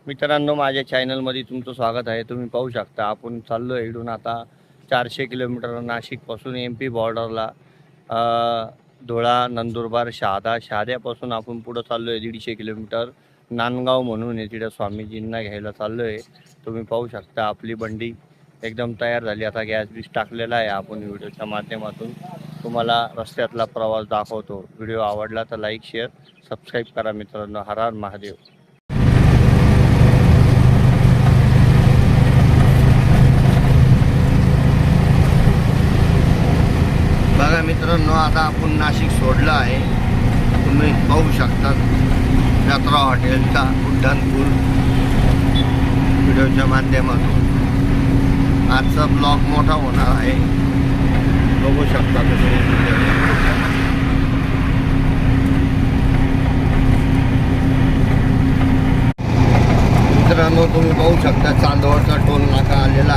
मित्रांनो, माझ्या चॅनलमध्ये तुमचं स्वागत आहे. तुम्ही पाहू शकता आपण चाललो आहे इकडून आता 400 किलोमीटर नाशिकपासून MP बॉर्डरला, धुळा, नंदुरबार, शहाद्यापासून आपण पुढं चाललो आहे 150 किलोमीटर. नांदगाव म्हणून आहे, तिथं स्वामीजींना घ्यायला चाललो आहे. तुम्ही पाहू शकता आपली बंडी एकदम तयार झाली. आता गॅस बीस टाकलेला आहे. आपण व्हिडिओच्या माध्यमातून तुम्हाला रस्त्यातला प्रवास दाखवतो. व्हिडिओ आवडला तर लाईक, शेअर, सबस्क्राईब करा मित्रांनो. हर हर महादेव. बघा मित्रांनो, आता आपण नाशिक सोडलं आहे. तुम्ही पाहू शकता यात्रा हॉटेलचा उड्डाणपूल व्हिडिओच्या माध्यमातून. आजचा ब्लॉग मोठा होणार आहे, बघू शकता तुम्ही. मित्रांनो, तुम्ही पाहू शकता चांदवडचा टोल नाका आलेला